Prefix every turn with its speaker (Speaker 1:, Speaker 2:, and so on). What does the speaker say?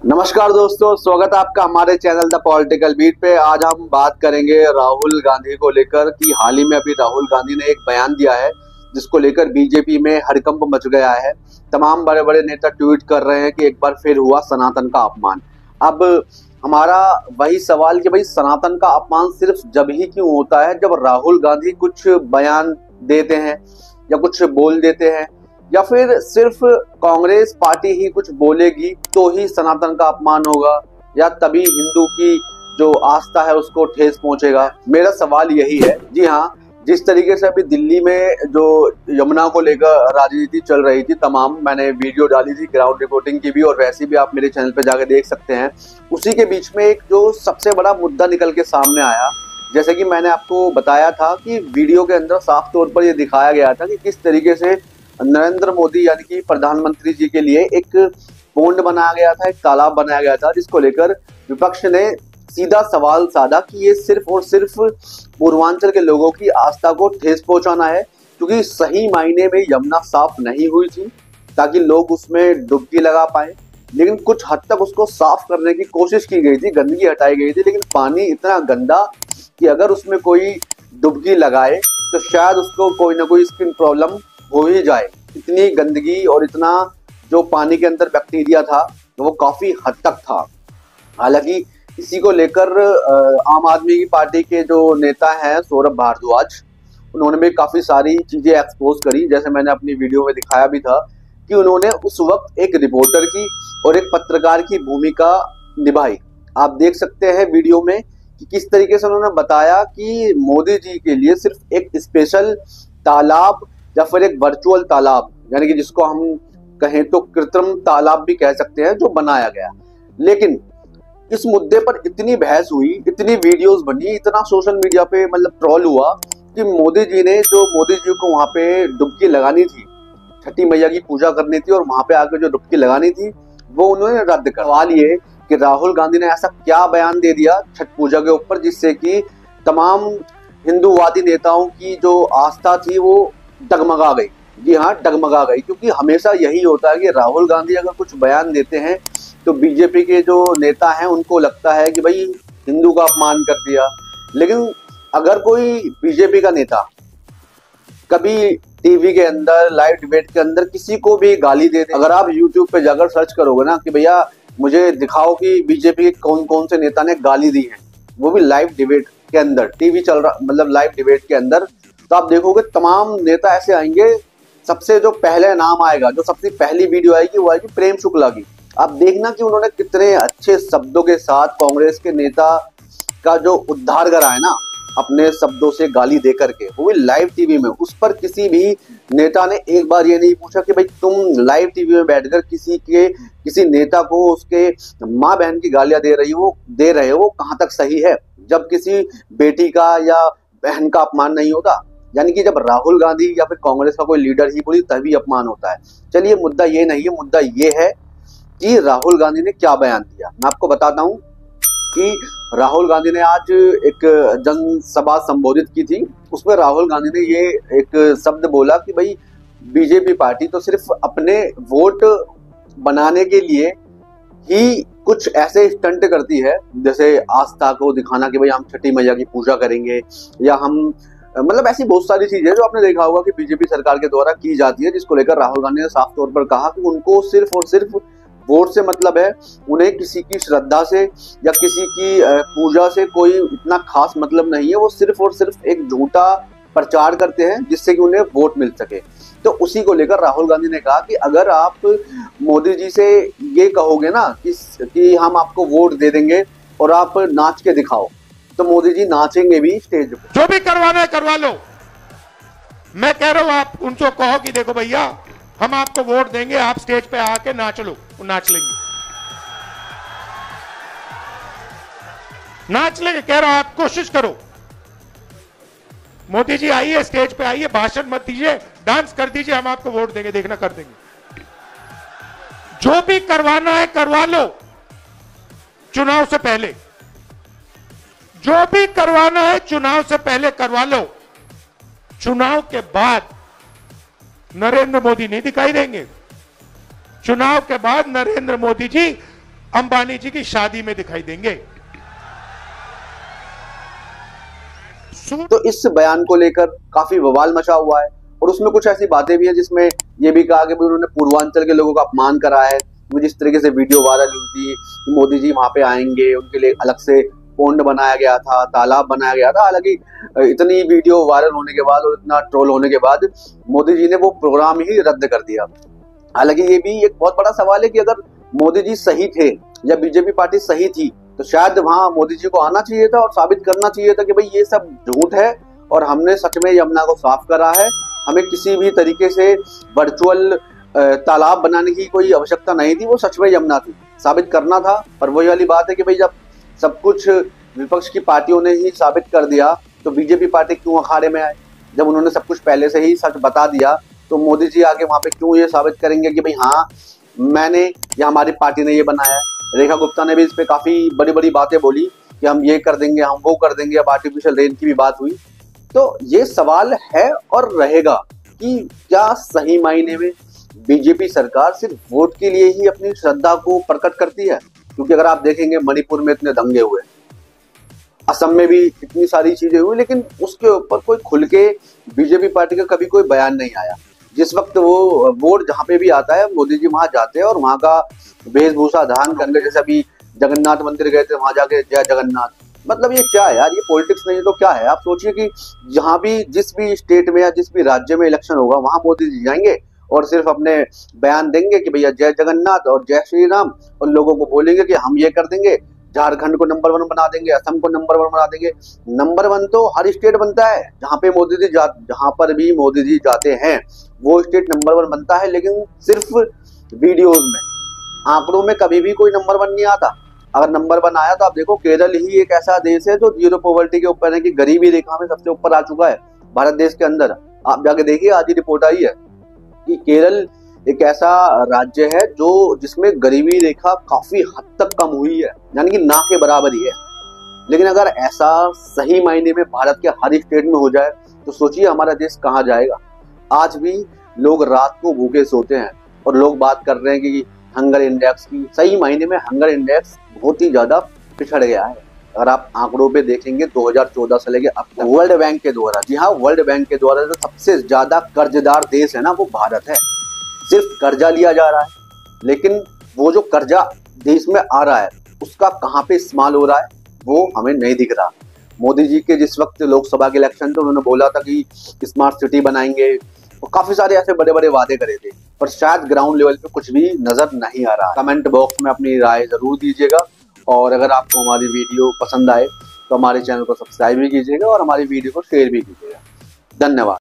Speaker 1: नमस्कार दोस्तों, स्वागत है आपका हमारे चैनल द पॉलिटिकल बीट पे। आज हम बात करेंगे राहुल गांधी को लेकर कि हाल ही में अभी राहुल गांधी ने एक बयान दिया है जिसको लेकर बीजेपी में हड़कंप मच गया है। तमाम बड़े बड़े नेता ट्वीट कर रहे हैं कि एक बार फिर हुआ सनातन का अपमान। अब हमारा वही सवाल कि भाई सनातन का अपमान सिर्फ जब ही क्यों होता है जब राहुल गांधी कुछ बयान देते हैं या कुछ बोल देते हैं, या फिर सिर्फ कांग्रेस पार्टी ही कुछ बोलेगी तो ही सनातन का अपमान होगा, या तभी हिंदू की जो आस्था है उसको ठेस पहुंचेगा। मेरा सवाल यही है। जी हाँ, जिस तरीके से अभी दिल्ली में जो यमुना को लेकर राजनीति चल रही थी, तमाम मैंने वीडियो डाली थी ग्राउंड रिपोर्टिंग की भी, और वैसे भी आप मेरे चैनल पे जाकर देख सकते हैं। उसी के बीच में एक जो सबसे बड़ा मुद्दा निकल के सामने आया, जैसे कि मैंने आपको बताया था कि वीडियो के अंदर साफ तौर पर यह दिखाया गया था कि किस तरीके से नरेंद्र मोदी यानी कि प्रधानमंत्री जी के लिए एक पोंड बनाया गया था, एक तालाब बनाया गया था, जिसको लेकर विपक्ष ने सीधा सवाल साधा कि ये सिर्फ और सिर्फ पूर्वांचल के लोगों की आस्था को ठेस पहुंचाना है, क्योंकि सही मायने में यमुना साफ नहीं हुई थी ताकि लोग उसमें डुबकी लगा पाए। लेकिन कुछ हद तक उसको साफ करने की कोशिश की गई थी, गंदगी हटाई गई थी, लेकिन पानी इतना गंदा कि अगर उसमें कोई डुबकी लगाए तो शायद उसको कोई ना कोई स्किन प्रॉब्लम हो ही जाए। इतनी गंदगी और इतना जो पानी के अंदर बैक्टीरिया था वो काफी हद तक था। हालांकि इसी को लेकर आम आदमी की पार्टी के जो नेता हैं सौरभ भारद्वाज, उन्होंने भी काफी सारी चीजें एक्सपोज करी। जैसे मैंने अपनी वीडियो में दिखाया भी था कि उन्होंने उस वक्त एक रिपोर्टर की और एक पत्रकार की भूमिका निभाई। आप देख सकते हैं वीडियो में कि किस तरीके से उन्होंने बताया कि मोदी जी के लिए सिर्फ एक स्पेशल तालाब या फिर एक वर्चुअल तालाब, यानी कि जिसको हम कहें तो कृत्रिम तालाब भी कह सकते हैं, जो बनाया गया। लेकिन इस मुद्दे पर इतनी बहस हुई, इतनी वीडियोस बनी, इतना सोशल मीडिया पे मतलब ट्रोल हुआ कि मोदी जी को वहां पे डुबकी लगानी थी, छठी मैया की पूजा करनी थी, और वहां पे आकर जो डुबकी लगानी थी वो उन्होंने रद्द कर। सवाल ये कि राहुल गांधी ने ऐसा क्या बयान दे दिया छठ पूजा के ऊपर जिससे कि तमाम हिंदूवादी नेताओं की जो आस्था थी वो डगमगा गई। जी हाँ, डगमगा गई, क्योंकि हमेशा यही होता है कि राहुल गांधी अगर कुछ बयान देते हैं तो बीजेपी के जो नेता हैं उनको लगता है कि भाई हिंदू का अपमान कर दिया। लेकिन अगर कोई बीजेपी का नेता कभी टीवी के अंदर लाइव डिबेट के अंदर किसी को भी गाली दे दे, अगर आप यूट्यूब पे जाकर सर्च करोगे ना कि भैया मुझे दिखाओ कि बीजेपी के कौन कौन से नेता ने गाली दी है, वो भी लाइव डिबेट के अंदर, टीवी चल रहा मतलब लाइव डिबेट के अंदर, तो आप देखोगे तमाम नेता ऐसे आएंगे। सबसे जो पहले नाम आएगा, जो सबसे पहली वीडियो आएगी वो आएगी प्रेम शुक्ला की। आप देखना कि उन्होंने कितने अच्छे शब्दों के साथ कांग्रेस के नेता का जो उद्धार करा है ना, अपने शब्दों से गाली दे करके, वो भी लाइव टीवी में। उस पर किसी भी नेता ने एक बार ये नहीं पूछा कि भाई तुम लाइव टीवी में बैठकर किसी नेता को उसके माँ बहन की गालियां दे रहे हो, वो कहाँ तक सही है जब किसी बेटी का या बहन का अपमान नहीं होता। यानी कि जब राहुल गांधी या फिर कांग्रेस का कोई लीडर ही बोली तभी अपमान होता है। चलिए, मुद्दा ये नहीं है, मुद्दा ये है कि राहुल गांधी ने क्या बयान दिया। मैं आपको बताता हूं कि राहुल गांधी ने आज एक जनसभा संबोधित की थी। उसमें राहुल गांधी ने ये एक शब्द बोला कि भाई बीजेपी पार्टी तो सिर्फ अपने वोट बनाने के लिए ही कुछ ऐसे स्टंट करती है, जैसे आस्था को दिखाना कि भाई हम छठी मैया की पूजा करेंगे, या हम मतलब ऐसी बहुत सारी चीजें जो आपने देखा होगा कि बीजेपी सरकार के द्वारा की जाती है, जिसको लेकर राहुल गांधी ने साफ तौर पर कहा कि उनको सिर्फ और सिर्फ वोट से मतलब है। उन्हें किसी की श्रद्धा से या किसी की पूजा से कोई इतना खास मतलब नहीं है। वो सिर्फ और सिर्फ एक झूठा प्रचार करते हैं जिससे कि उन्हें वोट मिल सके। तो उसी को लेकर राहुल गांधी ने कहा कि अगर आप मोदी जी से ये कहोगे ना कि हम आपको वोट दे देंगे और आप नाच के दिखाओ, तो मोदी जी नाचेंगे भी स्टेज पे।
Speaker 2: जो भी करवाना है करवा लो। मैं कह रहा हूं आप उनको कहो कि देखो भैया हम आपको वोट देंगे, आप स्टेज पे आके नाच लो, वो नाच लेंगे, नाच लेंगे। कह रहा हूं आप कोशिश करो। मोदी जी आइए, स्टेज पे आइए, भाषण मत दीजिए, डांस कर दीजिए, हम आपको वोट देंगे, देखना कर देंगे। जो भी करवाना है करवा लो चुनाव से पहले, जो भी करवाना है चुनाव से पहले करवा लो। चुनाव के बाद नरेंद्र मोदी नहीं दिखाई देंगे। चुनाव के बाद नरेंद्र मोदी जी अंबानी जी की शादी में दिखाई देंगे।
Speaker 1: तो इस बयान को लेकर काफी बवाल मचा हुआ है और उसमें कुछ ऐसी बातें भी हैं जिसमें ये भी कहा कि उन्होंने पूर्वांचल के लोगों का अपमान करा है। वो जिस तरीके से वीडियो वायरल हुई थी कि मोदी जी वहां पे आएंगे, उनके लिए अलग से पोंड बनाया गया था, तालाब बनाया गया था। हालांकि इतनी वीडियो वायरल होने के बाद और इतना ट्रोल होने के बाद मोदी जी ने वो प्रोग्राम ही रद्द कर दिया। हालांकि ये भी एक बहुत बड़ा सवाल है कि अगर मोदी जी सही थे या बीजेपी पार्टी सही थी तो शायद वहां मोदी जी को आना चाहिए था और साबित करना चाहिए था कि भाई ये सब झूठ है और हमने सच में यमुना को साफ करा है। हमें किसी भी तरीके से वर्चुअल तालाब बनाने की कोई आवश्यकता नहीं थी, वो सच में यमुना थी, साबित करना था। पर वही वाली बात है कि भाई जब सब कुछ विपक्ष की पार्टियों ने ही साबित कर दिया तो बीजेपी पार्टी क्यों अखाड़े में आए? जब उन्होंने सब कुछ पहले से ही सच बता दिया तो मोदी जी आगे वहां पे क्यों ये साबित करेंगे कि भाई हाँ मैंने या हमारी पार्टी ने ये बनाया है। रेखा गुप्ता ने भी इस पे काफी बड़ी बड़ी बातें बोली कि हम ये कर देंगे, हम वो कर देंगे। अब आर्टिफिशियल रेन की भी बात हुई। तो ये सवाल है और रहेगा कि क्या सही मायने में बीजेपी सरकार सिर्फ वोट के लिए ही अपनी श्रद्धा को प्रकट करती है? क्योंकि अगर आप देखेंगे मणिपुर में इतने दंगे हुए, असम में भी इतनी सारी चीजें हुई, लेकिन उसके ऊपर कोई खुल के बीजेपी पार्टी का कभी कोई बयान नहीं आया। जिस वक्त वो वोट जहां पे भी आता है मोदी जी वहां जाते हैं और वहां का वेशभूषा धारण करके, जैसे अभी जगन्नाथ मंदिर गए थे, वहां जाके जय जगन्नाथ। मतलब ये क्या है यार? ये पॉलिटिक्स नहीं तो क्या है? आप सोचिए कि जहां भी जिस भी स्टेट में या जिस भी राज्य में इलेक्शन होगा वहां मोदी जी जाएंगे और सिर्फ अपने बयान देंगे कि भैया जय जगन्नाथ और जय श्री राम, और लोगों को बोलेंगे कि हम ये कर देंगे, झारखंड को नंबर 1 बना देंगे, असम को नंबर 1 बना देंगे। नंबर 1 तो हर स्टेट बनता है, जहां पर भी मोदी जी जाते हैं वो स्टेट नंबर 1 बनता है, लेकिन सिर्फ वीडियोज में, आंकड़ों में कभी भी कोई नंबर 1 नहीं आता। अगर नंबर 1 आया तो आप देखो केरल ही एक ऐसा देश है जो जीरो पॉवर्टी के ऊपर है, कि गरीबी रेखा में सबसे ऊपर आ चुका है भारत देश के अंदर। आप जाके देखिए, आज ही रिपोर्ट आई है कि केरल एक ऐसा राज्य है जो जिसमें गरीबी रेखा काफी हद तक कम हुई है, यानी कि ना के बराबर ही है। लेकिन अगर ऐसा सही मायने में भारत के हर स्टेट में हो जाए तो सोचिए हमारा देश कहाँ जाएगा। आज भी लोग रात को भूखे सोते हैं और लोग बात कर रहे हैं कि हंगर इंडेक्स की। सही मायने में हंगर इंडेक्स बहुत ही ज्यादा पिछड़ गया है। अगर आप आंकड़ों पे देखेंगे 2014 से लेके अब तक वर्ल्ड बैंक के द्वारा, जी हाँ, वर्ल्ड बैंक के द्वारा जो सबसे ज्यादा कर्जदार देश है ना वो भारत है। सिर्फ कर्जा लिया जा रहा है, लेकिन वो जो कर्जा देश में आ रहा है उसका कहाँ पे इस्तेमाल हो रहा है वो हमें नहीं दिख रहा। मोदी जी के जिस वक्त लोकसभा के इलेक्शन थे उन्होंने बोला था कि स्मार्ट सिटी बनाएंगे और काफी सारे ऐसे बड़े बड़े वादे करे थे, पर शायद ग्राउंड लेवल पे कुछ भी नजर नहीं आ रहा। कमेंट बॉक्स में अपनी राय जरूर दीजिएगा और अगर आपको हमारी वीडियो पसंद आए तो हमारे चैनल को सब्सक्राइब भी कीजिएगा और हमारी वीडियो को शेयर भी कीजिएगा। धन्यवाद।